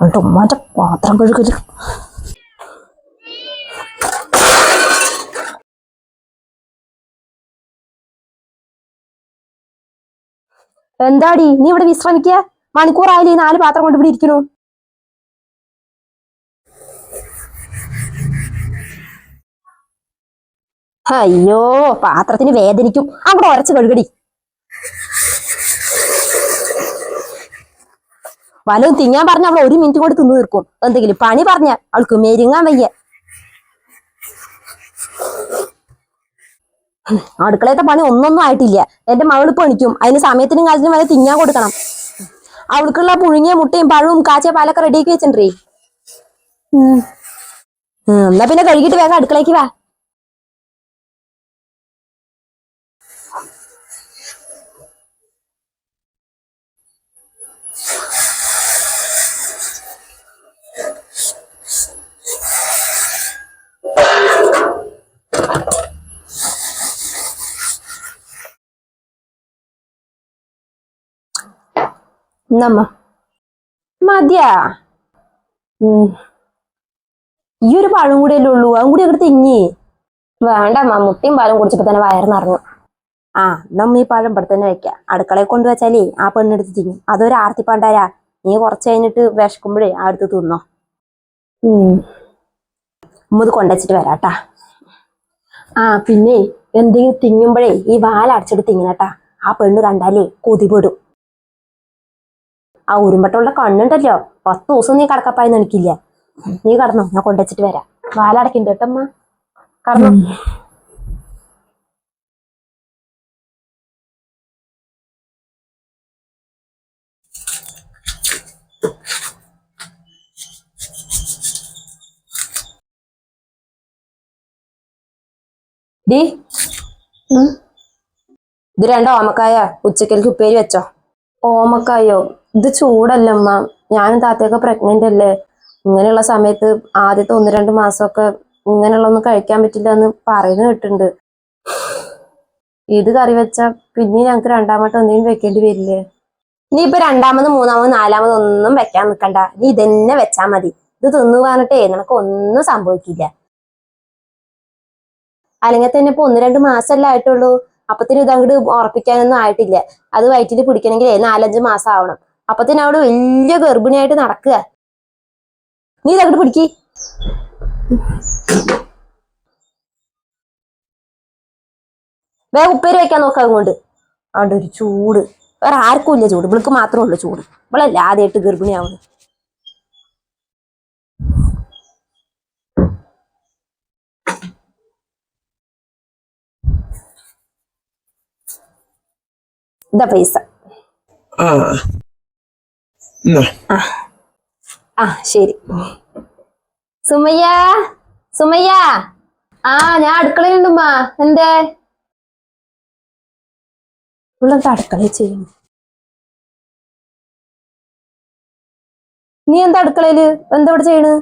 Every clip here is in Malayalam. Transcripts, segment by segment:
എന്നിട്ട് ഉമ്മാന്റെ പാത്രം കഴുകല്. എന്താടി നീ ഇവിടെ വിശ്രമിക്കുക? മണിക്കൂറായാലും ഈ 4 പാത്രം കൊണ്ട് ഇവിടെ ഇരിക്കണു. അയ്യോ, പാത്രത്തിന് വേദനിക്കും. അവിടെ ഉരച്ച് കഴുകടി. വല്ലതും തിന്നാൻ പറഞ്ഞ അവൾ 1 മിനിറ്റ് കൊണ്ട് തിന്നു തീർക്കും. എന്തെങ്കിലും പണി പറഞ്ഞ അവൾക്ക് മെരുങ്ങാൻ വയ്യ. അടുക്കളയത്തെ പണി ഒന്നൊന്നും ആയിട്ടില്ല. എന്റെ മകള് പണിക്കും. അതിന് സമയത്തിനും കാലത്തിനും വരെ തിന്നാൻ കൊടുക്കണം. അവൾക്കുള്ള പുഴുങ്ങിയ മുട്ടയും പഴവും കാച്ചിയ പാലൊക്കെ റെഡിയാക്കി വെച്ചിട്ടേ. എന്നാ പിന്നെ കഴുകിട്ട് വേഗം അടുക്കളയ്ക്ക് വാ. എന്നമ്മ മതിയാ. ഈ ഒരു പഴം കൂടിയല്ലേ ഉള്ളൂ, അതും കൂടി അങ്ങോട്ട് തിങ്ങി. വേണ്ടമ്മ, മുട്ടയും പാലും കുടിച്ചപ്പോ തന്നെ വയറ് നിറഞ്ഞു. നമ്മ ഈ പഴം ഇവിടെ തന്നെ വെക്കാം. അടുക്കളയിൽ കൊണ്ട് വെച്ചാലേ ആ പെണ്ണെടുത്ത് തിങ്ങും. അതൊരു ആർത്തിപ്പാണ്ടാരാ. നീ കുറച്ച് കഴിഞ്ഞിട്ട് വിശക്കുമ്പോഴേ അടുത്ത് തിന്നോ. ഇത് കൊണ്ടുവച്ചിട്ട് വരാട്ടാ. പിന്നെ എന്തെങ്കിലും തിങ്ങുമ്പോഴേ ഈ വാലടച്ചിട്ട് തിങ്ങണട്ടാ. ആ പെണ്ണ് കണ്ടാലേ കൊതിപെടും. ആ ഉരുമ്പട്ടുള്ള കണ്ണുണ്ടല്ലോ, 10 ദിവസം നീ കടക്കപ്പായി നിനക്കില്ല. നീ കടന്നോ, ഞാൻ കൊണ്ടുവച്ചിട്ട് വരാം. വാലടക്കുന്നുണ്ട് കേട്ടമ്മ, കടന്നോ. ഡി, ഇത് 2 ഓമക്കായ ഉച്ചക്കലേക്ക് ഉപ്പേരി വെച്ചോ. ഓമക്കായോ? ഇത് ചൂടല്ലമ്മ. ഞാനും താത്തയൊക്കെ പ്രഗ്നന്റ് അല്ലേ. ഇങ്ങനെയുള്ള സമയത്ത് ആദ്യത്തെ 1-2 മാസമൊക്കെ ഇങ്ങനെയുള്ളൊന്നും കഴിക്കാൻ പറ്റില്ല എന്ന് പറയുന്നത് കേട്ടിട്ടുണ്ട്. ഇത് കറി വെച്ചാ പിന്നെ ഞങ്ങക്ക് 2ാമത്തെ എന്തെങ്കിലും വെക്കേണ്ടി വരില്ലേ? നീ ഇപ്പൊ 2ാമത് 3ാമത് 4ാമത് ഒന്നും വെക്കാൻ നിൽക്കണ്ട. നീ ഇതന്നെ വെച്ചാ മതി. ഇത് തിന്നു പറഞ്ഞിട്ടേ നിനക്ക് ഒന്നും സംഭവിക്കില്ല. അല്ലെങ്കിൽ തന്നെ ഇപ്പൊ 1-2 മാസമല്ലേ ആയിട്ടുള്ളൂ. അപ്പത്തിന് ഇതങ്ങോട്ട് ഉറപ്പിക്കാനൊന്നും ആയിട്ടില്ല. അത് വയറ്റിൽ പിടിക്കണമെങ്കിൽ 4-5 മാസം ആവണം. അപ്പത്തിന് അവിടെ വലിയ ഗർഭിണിയായിട്ട് നടക്കുക. നീ ഇതങ്ങോട്ട് പിടിക്ക്. വേഗം ഉപ്പേരി വെക്കാൻ നോക്കാം. അതുകൊണ്ട് അവിടെ ഒരു ചൂട്. വേറെ ആർക്കും ഇല്ല ചൂട്, ഇവൾക്ക് മാത്രമേ ഉള്ളൂ ചൂട്. ഇവളല്ലേ ആദ്യമായിട്ട് ഗർഭിണിയാവുന്നത്. ഇതാ പൈസ. ശരി. സുമയ്യ, സുമയ്യ. ഞാൻ അടുക്കളയിലുണ്ടുമ്മാ. എന്തേ? ഇവളെന്താ അടുക്കളയിൽ ചെയ്യുന്നു? നീ എന്താ അടുക്കളയില്? എന്താ ഇവിടെ ചെയ്യണ്?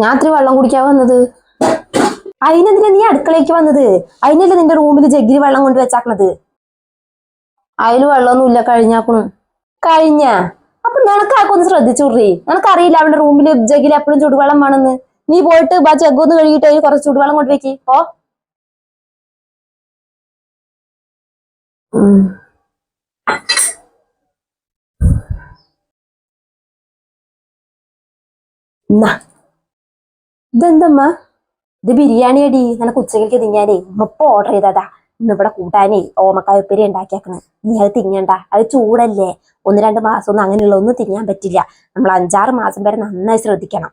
ഞാൻ ഇത്തിരി വെള്ളം കുടിക്കാൻ വന്നത്. അതിനെന്തിനാ നീ അടുക്കളയ്ക്ക് വന്നത്? അതിനല്ലേ നിന്റെ റൂമിൽ ജഗ്ഗിൽ വെള്ളം കൊണ്ട് വെച്ചാക്കണത്. അതിൽ വെള്ളമൊന്നും ഇല്ല, കഴിഞ്ഞാക്കണു. കഴിഞ്ഞ അപ്പൊ നിനക്കാക്കൊന്ന് ശ്രദ്ധിച്ചുടറി. നിനക്കറിയില്ല അവളുടെ റൂമിൽ ജഗ്ഗിൽ എപ്പോഴും ചുടുവെള്ളം വേണമെന്ന്. നീ പോയിട്ട് ജഗ്ഗൊന്ന് കഴുകിയിട്ട് അതിൽ കുറച്ച് ചുടുവെള്ളം കൊണ്ട് വെക്ക്. ഇതെന്തമ്മ? ഇത് ബിരിയാണി അടി. നിനക്ക് ഉച്ചയ്ക്ക് തിന്നാനേ ഉമ്മ ഓർഡർ ചെയ്തതാ. ഇന്ന് ഇവിടെ കൂട്ടാനേ ഓമക്കായ ഉപ്പേരി ഉണ്ടാക്കിയാക്കണ്. നീ അത് തിന്നണ്ട, അത് ചൂടല്ലേ. 1-2 മാസം ഒന്നും അങ്ങനെയുള്ള ഒന്നും തിന്നാൻ പറ്റില്ല. നമ്മൾ 5-6 മാസം വരെ നന്നായി ശ്രദ്ധിക്കണം.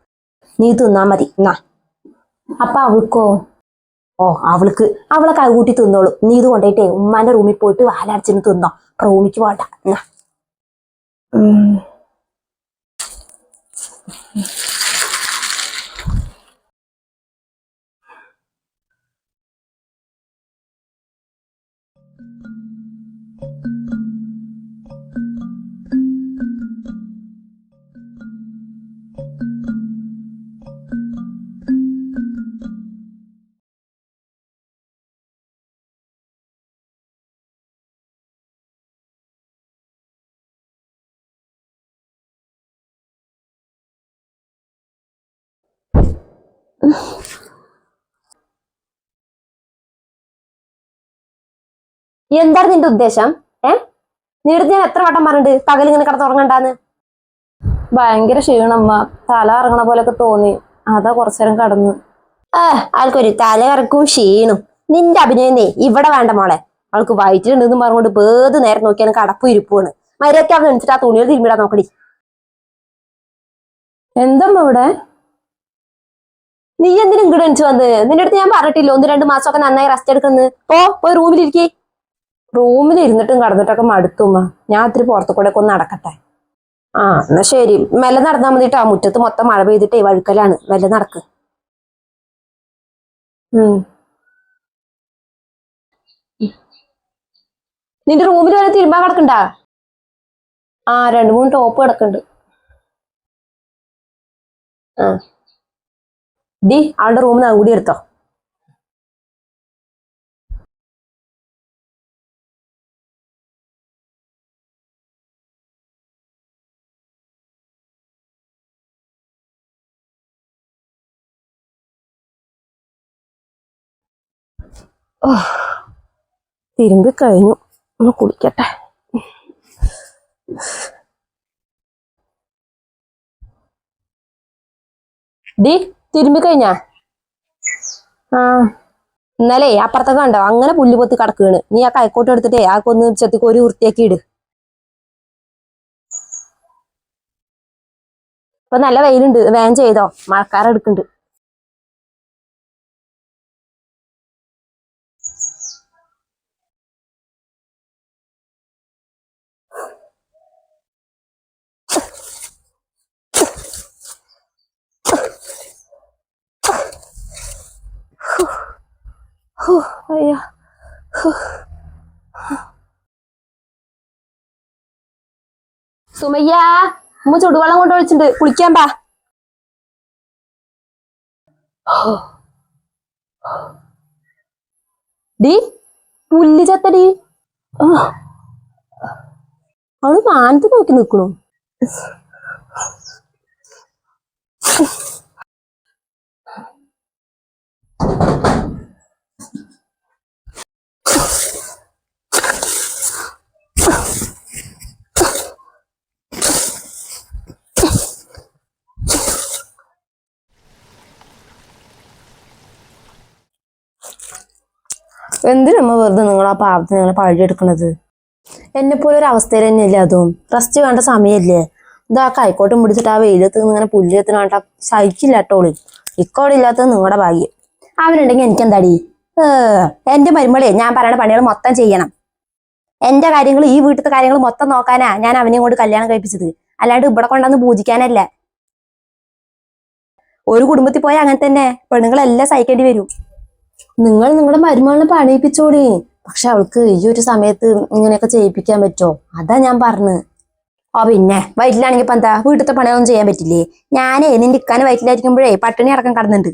നീ തിന്നാ മതി. അപ്പൊ അവൾക്കോ? അവൾക്ക് അവളെ കൈകൂട്ടി തിന്നോളൂ. നീ ഇത് കൊണ്ടുപോയിട്ടേ ഉമ്മാന്റെ റൂമിൽ പോയിട്ട് വാലടച്ചിന് തിന്നോ. റൂമിക്ക് പോണ്ട. എന്താണ് നിന്റെ ഉദ്ദേശം? നീടുത്ത് ഞാൻ എത്ര വട്ടം പറഞ്ഞിട്ട് പകലിങ്ങനെ കിടന്നുറങ്ങണ്ടാന്ന്? ഭയങ്കര ക്ഷീണമ്മ, തല ഇറങ്ങണ പോലൊക്കെ തോന്നി, അതാ കുറച്ചേരം കടന്നു. ആൾക്കൊരു തല ഇറക്കും ക്ഷീണും. നിന്റെ അഭിനയന്നേ ഇവിടെ വേണ്ട മോളെ. അവൾക്ക് വയറ്റിലുണ്ടെന്ന് പറഞ്ഞുകൊണ്ട് ഏത് നേരം നോക്കിയാലും കടപ്പും ഇരിപ്പുമാണ്. മര്യാദയ്ക്ക് അവൻ എണിച്ചിട്ട് ആ തുണികൾ തിരുമ്പിടാൻ നോക്കടി. എന്തമ്മ ഇവിടെ? നീ എന്തിനും ഇങ്ങോട്ട് എണിച്ചു വന്ന്? നിന്റെ അടുത്ത് ഞാൻ പറഞ്ഞിട്ടില്ല 1-2 മാസമൊക്കെ നന്നായി റെസ്റ്റ് എടുക്കുന്നത്? പോയി റൂമിലിരിക്കേ. റൂമിൽ ഇരുന്നിട്ടും കടന്നിട്ടൊക്കെ മടുത്തുമ്മ. ഞാൻ ഇത്തിരി പുറത്തു കൂടെ ഒക്കെ ഒന്ന് നടക്കട്ടെ. എന്നാ ശരി, മെല്ലെ നടന്നാ മതിട്ടാ. മുറ്റത്ത് മൊത്തം മഴ പെയ്തിട്ടേ വഴുക്കലാണ്. മെല്ലെ നടക്ക്. നിന്റെ റൂമിൽ വരെ തിരുമ്പാൻ കിടക്കണ്ടാ? 2-3 ടോപ്പ് കിടക്കുന്നുണ്ട്. ഡി അവളുടെ റൂമിൽ നിന്ന് കൂടി എടുത്തോ. തിരുമ്പി കഴിഞ്ഞു, ഒന്ന് കുളിക്കട്ടെ. ഡി തിരുമ്പി കഴിഞ്ഞാ? ഇന്നലെ അപ്പുറത്തൊക്കെ കണ്ടോ അങ്ങനെ പുല്ല് പൊത്തി കിടക്കുകയാണ്. നീ ആ കൈക്കോട്ട് എടുത്തിട്ടേ ആക്കൊന്ന് ചെത്തിക്കോരി വൃത്തിയാക്കി ഇട്. ഇപ്പൊ നല്ല വെയിലുണ്ട്, വേഗം ചെയ്തോ, മഴക്കാറ് എടുക്കുന്നുണ്ട്. അയ്യോ, സുമയ്യ, ഉമ്മ ചുടുവെള്ളം കൊണ്ട് ഒഴിച്ചിട്ടുണ്ട്, കുളിക്കാൻ പാ. ഡി പുല്ല് ചത്തടി. അവള് മാനത്ത് നോക്കി നിക്കണു. എന്തിനമ്മ വെറുതെ നിങ്ങൾ ആ പാവത്തിന് നിങ്ങളെ പഴിയെടുക്കണത്? എന്നെ പോലെ ഒരു അവസ്ഥയിൽ തന്നെയല്ലേ അതും. റെസ്റ്റ് വേണ്ട സമയല്ലേ? ഇതാ കൈക്കോട്ടും പിടിച്ചിട്ട് ആ വെയിലത്ത് ഇങ്ങനെ പുല്ല് എത്തുന്ന വേണ്ട സഹിക്കില്ല കേട്ടോളി. ഇക്കോടെ ഇല്ലാത്തത് നിങ്ങളുടെ ഭാഗ്യം. അവനുണ്ടെങ്കിൽ എനിക്കെന്താടി? എന്റെ മരുമകളെ ഞാൻ പറയണ പണികൾ മൊത്തം ചെയ്യണം. എന്റെ കാര്യങ്ങൾ, ഈ വീട്ടിലത്തെ കാര്യങ്ങൾ മൊത്തം നോക്കാനാ ഞാൻ അവനെയും കൊണ്ട് കല്യാണം കഴിപ്പിച്ചത്, അല്ലാണ്ട് ഇവിടെ കൊണ്ടുവന്ന് പൂജിക്കാനല്ല. ഒരു കുടുംബത്തിൽ പോയാൽ അങ്ങനെ തന്നെ പെണ്ണുങ്ങളെല്ലാം സഹിക്കേണ്ടി വരും. നിങ്ങൾ നിങ്ങളുടെ മരുമകളെ പണിയിപ്പിച്ചോളി. പക്ഷെ അവൾക്ക് ഈ ഒരു സമയത്ത് ഇങ്ങനെയൊക്കെ ചെയ്യിപ്പിക്കാൻ പറ്റുമോ? അതാ ഞാൻ പറഞ്ഞത്. പിന്നെ വയറ്റിലാണെങ്കിൽ ഇപ്പൊ എന്താ, വീട്ടിലത്തെ പണിയൊന്നും ചെയ്യാൻ പറ്റില്ലേ? ഞാനേ നിന്റെ ഇക്കാന് വയറ്റിലായിരിക്കുമ്പോഴേ പട്ടിണി അടക്കം കിടന്നുണ്ട്.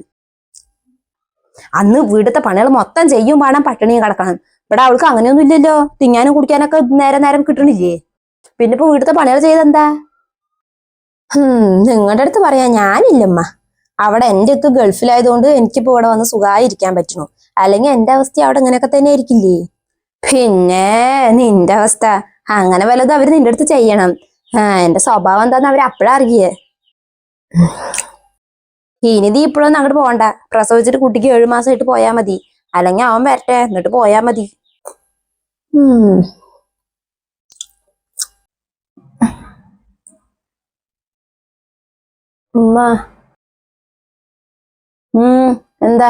അന്ന് വീട്ടിലത്തെ പണികൾ മൊത്തം ചെയ്യും വേണം, പട്ടിണിയും കിടക്കണം. ഇവിടെ അവൾക്ക് അങ്ങനെയൊന്നും ഇല്ലല്ലോ. തിന്നാനും കുടിക്കാനൊക്കെ നേരം കിട്ടണില്ലേ? പിന്നെ ഇപ്പൊ വീട്ടിലത്തെ പണികൾ ചെയ്തെന്താ? നിങ്ങളുടെ അടുത്ത് പറയാ ഞാനില്ലമ്മ. അവിടെ എന്റെ ഒക്കെ ഗൾഫിലായതുകൊണ്ട് എനിക്കിപ്പോ ഇവിടെ വന്ന് സുഖമായിരിക്കാൻ പറ്റണു. അല്ലെങ്കിൽ എന്റെ അവസ്ഥ അവിടെ ഇങ്ങനെയൊക്കെ തന്നെ ആയിരിക്കില്ലേ? പിന്നെ നിന്റെ അവസ്ഥ അങ്ങനെ വല്ലതും അവര് നിന്റെ അടുത്ത് ചെയ്യണം. എന്റെ സ്വഭാവം എന്താന്ന് അവര് അപ്പഴാ അറിയേ. ഇനി നീ ഇപ്പോഴൊന്നും അങ്ങോട്ട് പോകണ്ട. പ്രസവിച്ചിട്ട് കുട്ടിക്ക് 7 മാസമായിട്ട് പോയാ മതി. അല്ലെങ്കിൽ അവൻ വരട്ടെ, എന്നിട്ട് പോയാ മതി. ഉമ്മ എന്താ?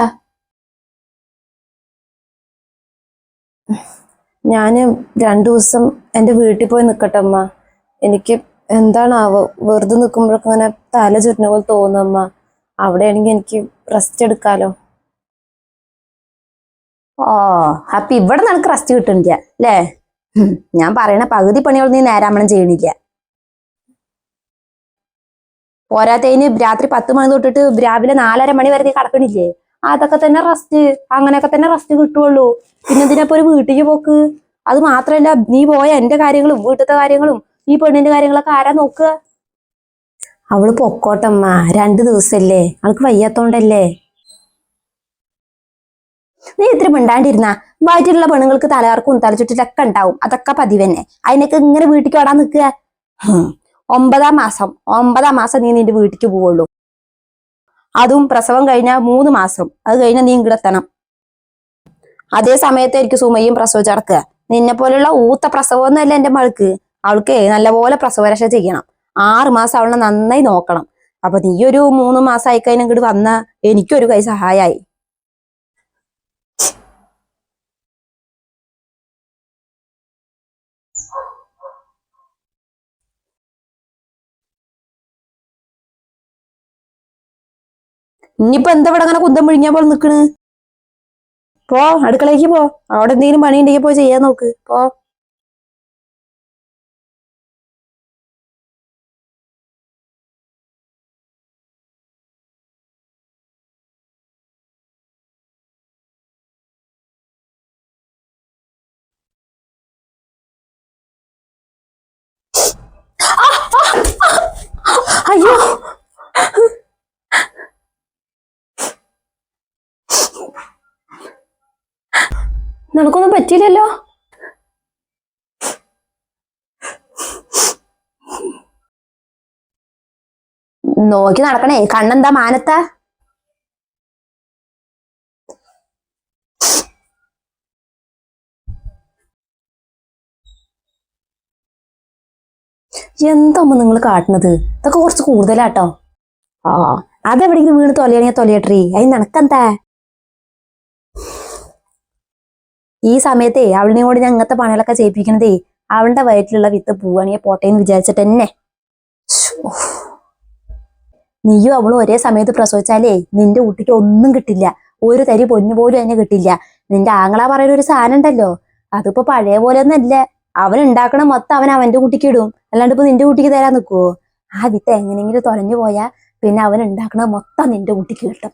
ഞാന് 2 ദിവസം എന്റെ വീട്ടിൽ പോയി നിക്കട്ടെ അമ്മ. എനിക്ക് എന്താണാവോ വെറുതെ നിക്കുമ്പോഴൊക്കെ ഇങ്ങനെ തല ചുരുന്ന പോലെ തോന്നുമ്മ. അവിടെയാണെങ്കിൽ എനിക്ക് റെസ്റ്റ് എടുക്കാലോ. അപ്പൊ ഇവിടെ നിനക്ക് റെസ്റ്റ് കിട്ടണില്ല അല്ലേ? ഞാൻ പറയണ പകുതി പണികളൊന്നും നീ നേരാമണം ചെയ്യണില്ല. പോരാത്തതിന് രാത്രി 10 മണി തൊട്ടിട്ട് രാവിലെ 4:30 മണി വരെ നീ കിടക്കണില്ലേ? അതൊക്കെ തന്നെ റെസ്റ്റ്. അങ്ങനെയൊക്കെ തന്നെ റെസ്റ്റ് കിട്ടുള്ളൂ. പിന്നെ എന്തിനാ ഒരു വീട്ടിലേക്ക് പോക്ക്? അത് മാത്രല്ല, നീ പോയ എന്റെ കാര്യങ്ങളും വീട്ടിലത്തെ കാര്യങ്ങളും ഈ പെണ്ണിന്റെ കാര്യങ്ങളൊക്കെ ആരാ നോക്കുക? അവള് പൊക്കോട്ടമ്മ, 2 ദിവസല്ലേ, അവൾക്ക് വയ്യാത്തോണ്ടല്ലേ. നീ ഇത്ര മിണ്ടാണ്ടിരുന്ന വയറ്റിലുള്ള പെണ്ണുങ്ങൾക്ക് തലകർക്കും തലചുറ്റിലൊക്കെ ഉണ്ടാവും, അതൊക്കെ പതിവ് തന്നെ. അതിനൊക്കെ ഇങ്ങനെ വീട്ടിലേക്ക് ഓടാൻ നിൽക്കുക. 9 മാസം നീ നിന്റെ വീട്ടിലേക്ക് പോവുള്ളൂ. അതും പ്രസവം കഴിഞ്ഞാൽ 3 മാസം, അത് കഴിഞ്ഞാൽ നീ ഇങ്ങടെത്തണം. അതേ സമയത്തായിരിക്കും സുമയും പ്രസവിച്ച് നടക്കുക. നിന്നെ പോലെയുള്ള ഊത്ത പ്രസവമൊന്നുമല്ല എന്റെ മകൾക്ക്. അവൾക്ക് നല്ലപോലെ പ്രസവരക്ഷ ചെയ്യണം. 6 മാസം അവളെ നന്നായി നോക്കണം. അപ്പൊ നീ ഒരു 3 മാസം ആയിക്കഴിഞ്ഞ ഇങ്ങോട്ട് വന്ന എനിക്കൊരു കൈ സഹായായി. ഇനിയിപ്പോ എന്താ ഇവിടെ അങ്ങനെ കുന്തം പിഴിഞ്ഞാ പോലെ നിക്കണ്? പോ, അടുക്കളയ്ക്ക് പോ. അവിടെ എന്തെങ്കിലും പണി ഉണ്ടെങ്കിൽ പോയി ചെയ്യാൻ നോക്ക്. പോ. അയ്യോ, നിനക്കൊന്നും പറ്റിയില്ലല്ലോ. നോക്കി നടക്കണേ, കണ്ണെന്താ മാനത്താ? എന്താ നിങ്ങൾ കാട്ടുന്നത്? ഇതൊക്കെ കുറച്ച് കൂടുതലാട്ടോ. ആ, അതെവിടെയെങ്കിലും വീണ് തൊലയാണെങ്കിൽ തൊലയട്രീ, അതിന് നടക്കെന്താ? ഈ സമയത്തേ അവളിനെ കൊണ്ട് ഞാൻ അങ്ങനത്തെ പണികളൊക്കെ ചെയ്യിപ്പിക്കണതേ അവളുടെ വയറ്റിലുള്ള വിത്ത് പോവാണെങ്കിൽ പോട്ടേന്ന് വിചാരിച്ചിട്ട് തന്നെ. നീയും അവളും ഒരേ സമയത്ത് പ്രസവിച്ചാലേ നിന്റെ കുട്ടിക്ക് ഒന്നും കിട്ടില്ല. ഒരു തരി പൊന്നു പോലും അതിനെ കിട്ടില്ല. നിന്റെ ആങ്ങള പറയുന്ന ഒരു സാധനം ഉണ്ടല്ലോ, അതിപ്പോ പഴയ പോലെ ഒന്നല്ല. അവൻ ഉണ്ടാക്കണ മൊത്തം അവൻ അവന്റെ കുട്ടിക്ക് ഇടും, അല്ലാണ്ട് ഇപ്പൊ നിന്റെ കുട്ടിക്ക് തരാൻ നിൽക്കുവോ? ആ വിത്ത് എങ്ങനെയെങ്കിലും തൊലഞ്ഞു പോയാ പിന്നെ അവൻ ഉണ്ടാക്കണ മൊത്തം നിന്റെ കുട്ടിക്ക് കിട്ടും.